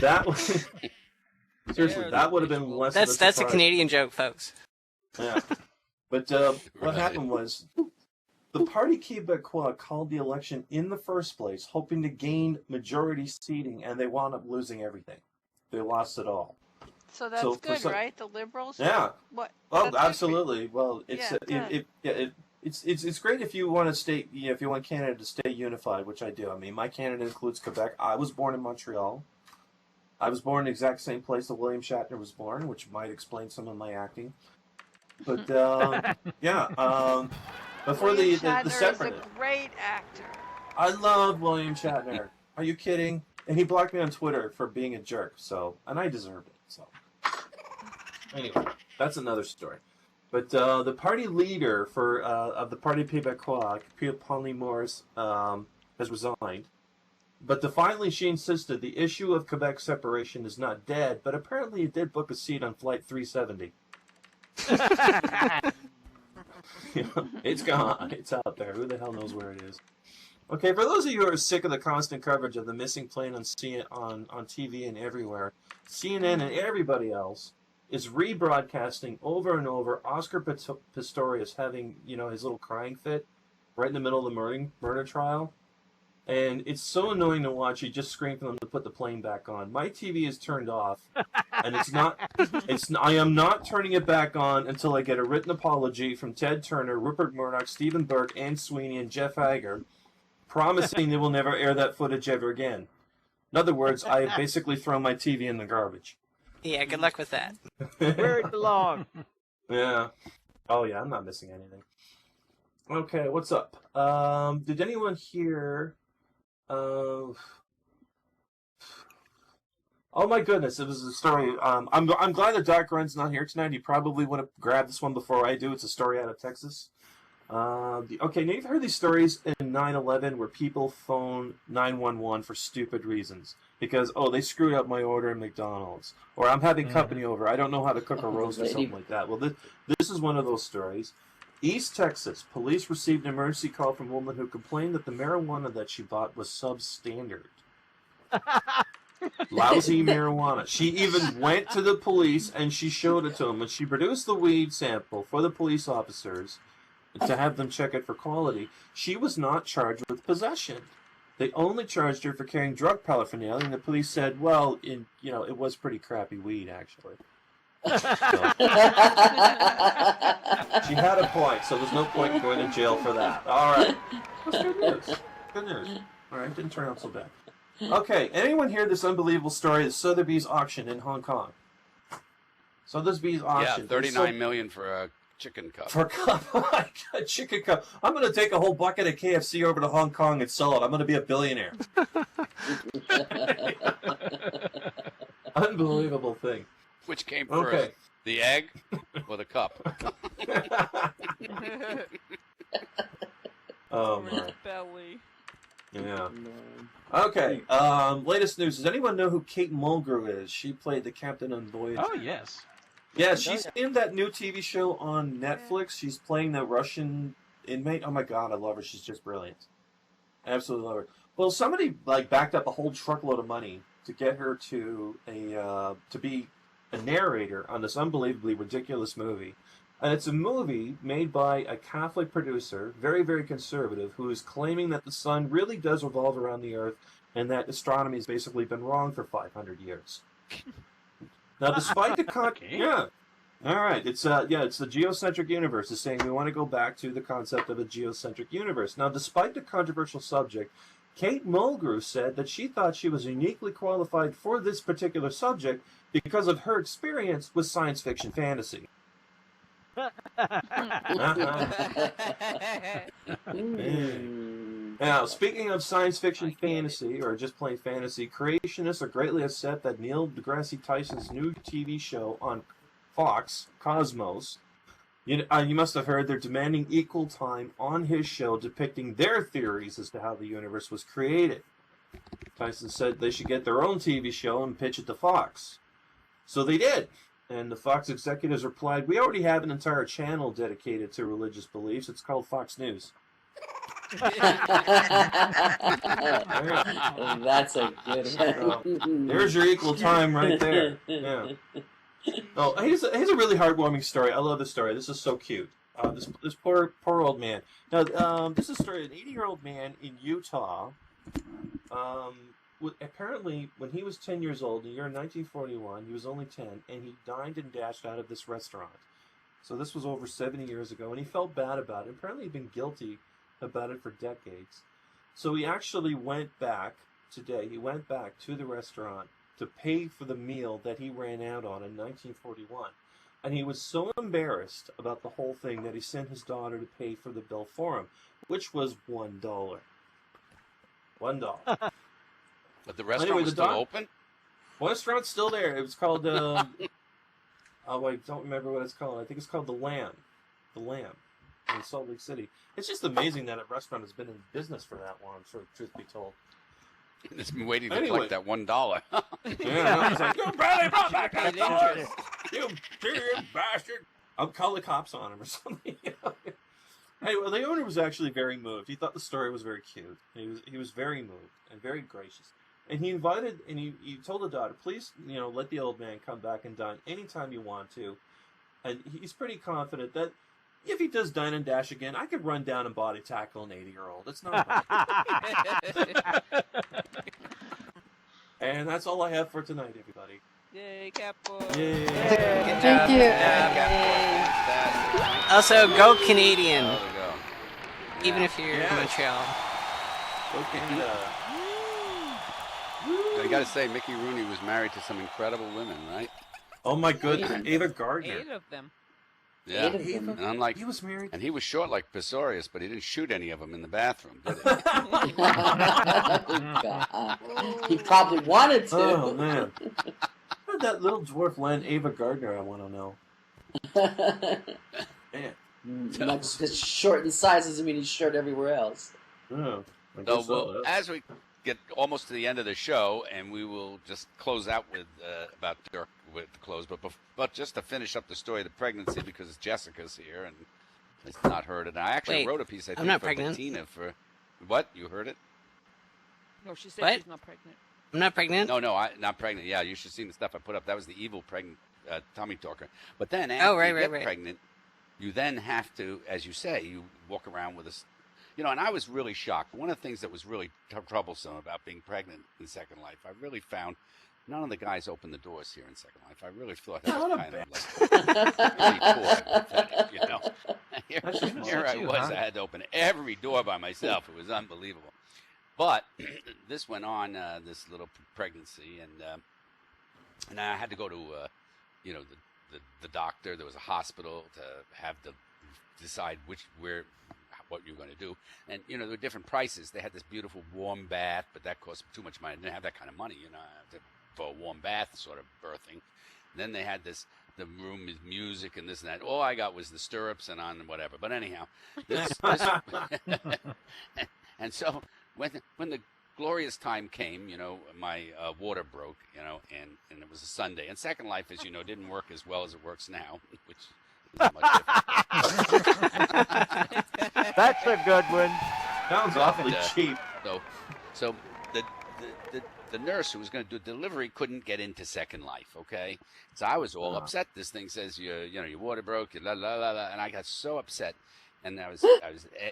That was, seriously, that would have been less. That's a Canadian joke, folks. Yeah, but what happened was the Parti Québécois called the election in the first place, hoping to gain majority seating, and they wound up losing everything. They lost it all. So that's good, right? The Liberals. Yeah. What? Oh, absolutely. Well, it's Yeah, it's great if you want to stay, if you want Canada to stay unified, which I do. I mean, my Canada includes Quebec. I was born in Montreal. I was born in the exact same place that William Shatner was born, which might explain some of my acting. But before William the Shatner separate, is a great actor. I love William Shatner. Are you kidding? And he blocked me on Twitter for being a jerk. So, and I deserved it. So, anyway, that's another story. But the party leader of the Parti Québécois, Pierre Pauli-Morris, has resigned. But defiantly, she insisted the issue of Quebec separation is not dead, but apparently it did book a seat on Flight 370. It's gone. It's out there. Who the hell knows where it is? Okay, for those of you who are sick of the constant coverage of the missing plane on TV and everywhere, CNN and everybody else is rebroadcasting over and over Oscar Pistorius having, his little crying fit right in the middle of the murder trial. And it's so annoying to watch. You just scream for them to put the plane back on. My TV is turned off, and I am not turning it back on until I get a written apology from Ted Turner, Rupert Murdoch, Stephen Burke, Anne Sweeney, and Jeff Hager, promising they will never air that footage ever again. In other words, I have basically thrown my TV in the garbage. Yeah, good luck with that. Where it belongs. Yeah. Oh, yeah, I'm not missing anything. Okay, what's up? Did anyone hear... oh my goodness, it was a story. I'm glad that Doc Run's not here tonight. He probably would have grabbed this one before I do. It's a story out of Texas. Okay, now you've heard these stories in 9/11 where people phone 911 for stupid reasons. Because, they screwed up my order at McDonald's. Or I'm having company over. I don't know how to cook a roast or something like that. Well, this is one of those stories. East Texas, police received an emergency call from a woman who complained that the marijuana that she bought was substandard. Lousy marijuana. She even went to the police and she showed it to them. When she produced the weed sample for the police officers to have them check it for quality, she was not charged with possession. They only charged her for carrying drug paraphernalia, and the police said, well, it was pretty crappy weed, actually. So, she had a point, so there's no point in going to jail for that. All right. That's good news. Good news. All right, didn't turn out so bad. Okay, anyone hear this unbelievable story of Sotheby's auction in Hong Kong? Sotheby's auction. Yeah, $39 million for a chicken cup. For a cup? Oh my God, chicken cup. I'm going to take a whole bucket of KFC over to Hong Kong and sell it. I'm going to be a billionaire. Unbelievable thing. Which came first, the egg or the cup? Oh, my. Belly. Yeah. Okay, latest news. Does anyone know who Kate Mulgrew is? She played the captain on Voyager. Oh, yes. Yeah, she's in that new TV show on Netflix. She's playing the Russian inmate. Oh my God, I love her. She's just brilliant. Absolutely love her. Well, somebody backed up a whole truckload of money to get her to be a narrator on this unbelievably ridiculous movie. And it's a movie made by a Catholic producer, very, very conservative, who is claiming that the sun really does revolve around the Earth and that astronomy has basically been wrong for 500 years. Now, despite the yeah, all right, it's the geocentric universe. It's saying we want to go back to the concept of a geocentric universe. Now, despite the controversial subject, Kate Mulgrew said that she thought she was uniquely qualified for this particular subject because of her experience with science fiction fantasy. Now, speaking of science fiction fantasy, or just plain fantasy, creationists are greatly upset that Neil deGrasse Tyson's new TV show on Fox, Cosmos, you must have heard they're demanding equal time on his show depicting their theories as to how the universe was created. Tyson said they should get their own TV show and pitch it to Fox. So they did. And the Fox executives replied, "We already have an entire channel dedicated to religious beliefs. It's called Fox News." That's a good one. There's your equal time right there. Yeah. Oh, here's a really heartwarming story. I love this story. This is so cute. This poor old man. Now, this is a story of an 80-year-old man in Utah. Apparently, when he was 10 years old, in the year 1941, he was only 10, and he dined and dashed out of this restaurant. So this was over 70 years ago, and he felt bad about it. Apparently, he'd been guilty about it for decades. So he actually went back today. He went back to the restaurant to pay for the meal that he ran out on in 1941. And he was so embarrassed about the whole thing that he sent his daughter to pay for the bill for him, which was $1. $1. But the restaurant was still open? The restaurant's still there. It was called, oh, I don't remember what it's called. I think it's called The Lamb. The Lamb in Salt Lake City. It's just amazing that a restaurant has been in business for that long, for truth be told. It's been waiting to collect that $1. Yeah, I was like, you barely brought back that $1! You damn bastard! I'll call the cops on him or something. Hey, well, the owner was actually very moved. He thought the story was very cute. He was very moved and very gracious. And he invited, and he told the daughter, please, let the old man come back and dine anytime you want to. And he's pretty confident that if he does dine and dash again, I could run down and body tackle an 80-year-old. It's not bad. And that's all I have for tonight, everybody. Yay, Capo. Yay. Thank you. Also, go Canadian. There we go. Even if you're in Montreal. Go Canada. I got to say, Mickey Rooney was married to some incredible women, right? Oh my goodness, Ava Gardner. 8 of them. Yeah, Ava, and unlike he was married. And he was short like Pistorius, but he didn't shoot any of them in the bathroom, did he? He probably wanted to. Oh man, how did that little dwarf land Ava Gardner? I want to know. Man, Not just because he's short in size doesn't mean he's short everywhere else. Oh, So, as we get almost to the end of the show, and we will just close out with about Dirk with the close, but just to finish up the story of the pregnancy, because Jessica's here and has not heard it. I actually wrote a piece, I think, for pregnant. Bettina for what? You heard it? No, she said she's not pregnant. I'm not pregnant? No, not pregnant. Yeah, you should have seen the stuff I put up. That was the evil pregnant tummy talker. But then after you get pregnant, you then have to, as you say, you walk around with a... and I was really shocked. One of the things that was really troublesome about being pregnant in Second Life, I really found none of the guys opened the doors here in Second Life. I really thought that was kind of really poor. Here I was. I had to open every door by myself. It was unbelievable. But this went on, this little pregnancy, and I had to go to, the doctor. There was a hospital to have to decide what you're going to do. And, there were different prices. They had this beautiful warm bath, but that cost too much money. I didn't have that kind of money, for a warm bath sort of birthing. And then they had the room with music and this and that. All I got was the stirrups and on whatever. But anyhow, and so when the glorious time came, my water broke, and it was a Sunday. And Second Life, as you know, didn't work as well as it works now, which is much different. That's a good one. Sounds awfully cheap. So the nurse who was going to do delivery couldn't get into Second Life. Okay, so I was all upset. This thing says your water broke, la la la la, and I got so upset. And I was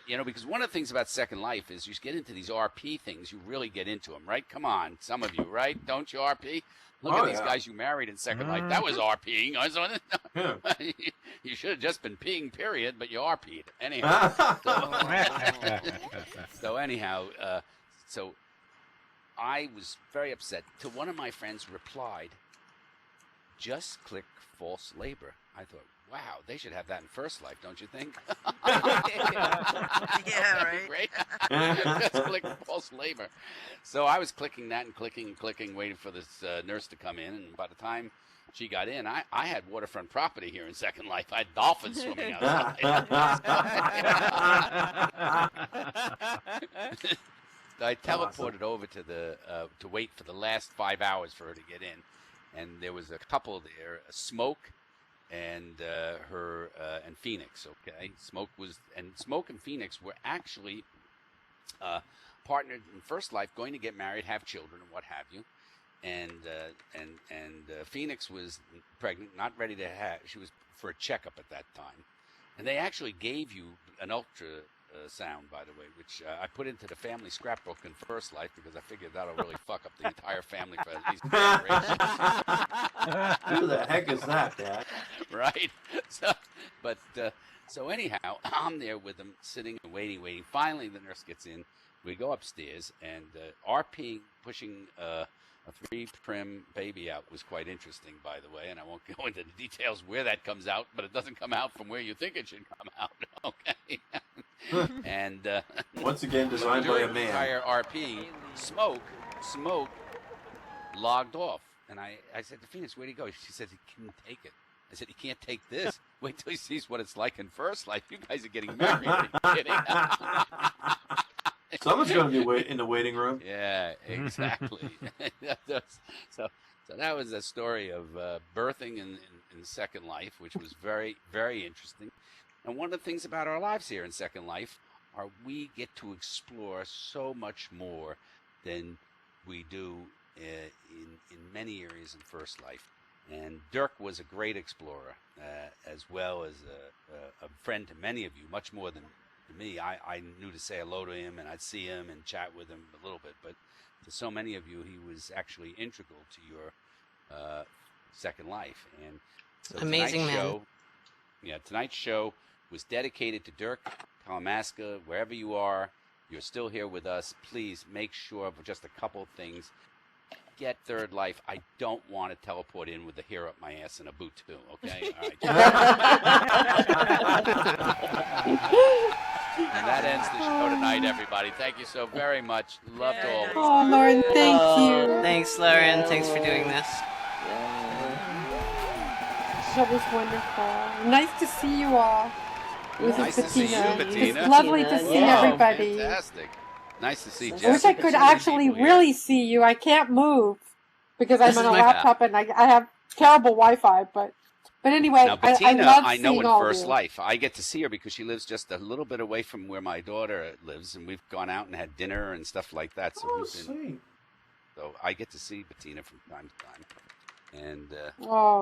because one of the things about Second Life is you get into these RP things, you really get into them, right? Come on, some of you, right? Don't you RP? Look at these guys you married in Second Life. That was RPing. You should have just been peeing, period, but you RP'd. Anyhow. So I was very upset. Till one of my friends replied, just click false labor. I thought, wow, they should have that in First Life, don't you think? Yeah, right. Great. Just click false labor. So I was clicking that and clicking, waiting for this nurse to come in. And by the time she got in, I had waterfront property here in Second Life. I had dolphins swimming outside. I teleported over to the to wait for the last 5 hours for her to get in, and there was a couple there, Smoke and her and Phoenix. Okay, Smoke and Phoenix were actually partnered in First Life, going to get married, have children, and what have you. And Phoenix was pregnant, not ready to have. She was for a checkup at that time, and they actually gave you an ultrasound, by the way, which I put into the family scrapbook in First Life because I figured that'll really fuck up the entire family for at least generations. Who the heck is that, Dad? Right. So anyhow, I'm there with them, sitting and waiting. Finally, the nurse gets in. We go upstairs, and RP pushing a 3-prim baby out was quite interesting, by the way, and I won't go into the details where that comes out, but it doesn't come out from where you think it should come out. Okay. And once again, designed by a man. Entire RP, Smoke logged off, and I said to Phoenix, "Where'd he go?" She said, "He couldn't take it." I said, "He can't take this. Wait till he sees what it's like in First Life. You guys are getting married." Are you kidding? Someone's going to be in the waiting room. Yeah, exactly. So that was a story of birthing in Second Life, which was very, very interesting. And one of the things about our lives here in Second Life are we get to explore so much more than we do in many areas in First Life. And Dirk was a great explorer, as well as a friend to many of you, much more than to me. I knew to say hello to him, and I'd see him and chat with him a little bit. But to so many of you, he was actually integral to your Second Life. And so amazing man. Tonight's show was dedicated to Dirk, Talamasca, wherever you are. You're still here with us. Please make sure of just a couple of things. Get Third Life. I don't want to teleport in with the hair up my ass and a boot too. Okay. All right. And that ends the show tonight, everybody. Thank you so very much. Love to all. Oh, Lauren, thank you. Thanks, Lauren. Thanks for doing this. The show was wonderful. Nice to see you all. It was nice to see you, Bettina. It's lovely to see everybody. Fantastic. Nice to see Jessica. I wish I could actually really see you. I can't move because I'm on a laptop and I have terrible Wi-Fi. But anyway, now, Bettina, I know in all First you. Life. I get to see her because she lives just a little bit away from where my daughter lives, and we've gone out and had dinner and stuff like that. So so I get to see Bettina from time to time, and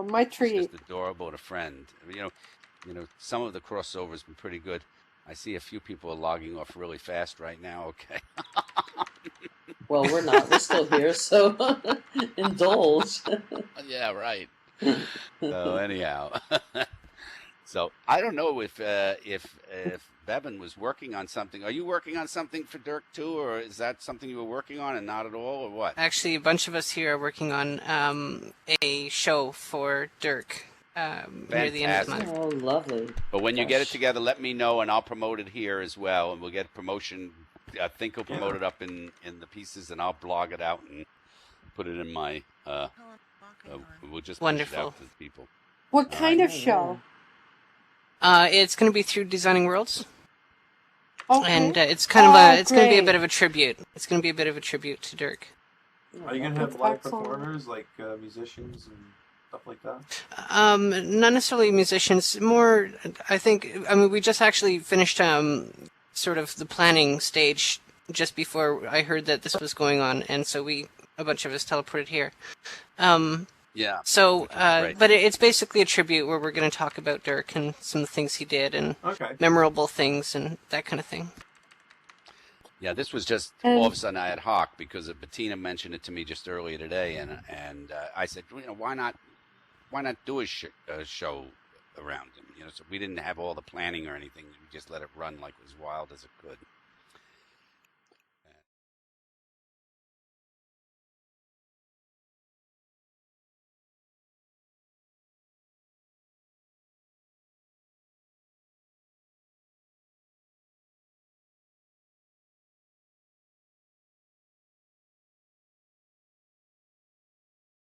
my treat. She's just adorable and a friend. You know, some of the crossovers have been pretty good. I see a few people are logging off really fast right now. Okay. Well, we're not. We're still here, so indulge. Yeah, right. So anyhow, so I don't know if Bevan was working on something. Are you working on something for Dirk too, or is that something you were working on and not at all, or what? Actually, a bunch of us here are working on a show for Dirk. Near the end of the month. Oh, lovely. But when you get it together, let me know, and I'll promote it here as well, and we'll get promotion. I think we'll promote it up in the pieces, and I'll blog it out and put it in my. We'll just push it out to the people. What kind of show? It's going to be through Designing Worlds. Okay. And it's kind of it's going to be a bit of a tribute. It's going to be a bit of a tribute to Dirk. Are you going to have live performers like musicians and stuff like that? Not necessarily musicians. More, I mean, we just actually finished sort of the planning stage just before I heard that this was going on, and so a bunch of us teleported here. Yeah. So, but it's basically a tribute where we're going to talk about Dirk and some of the things he did and memorable things and that kind of thing. Yeah, this was just all of a sudden ad hoc because Bettina mentioned it to me just earlier today, and I said, why not do a show around him? So we didn't have all the planning or anything. We just let it run like it was wild as it could.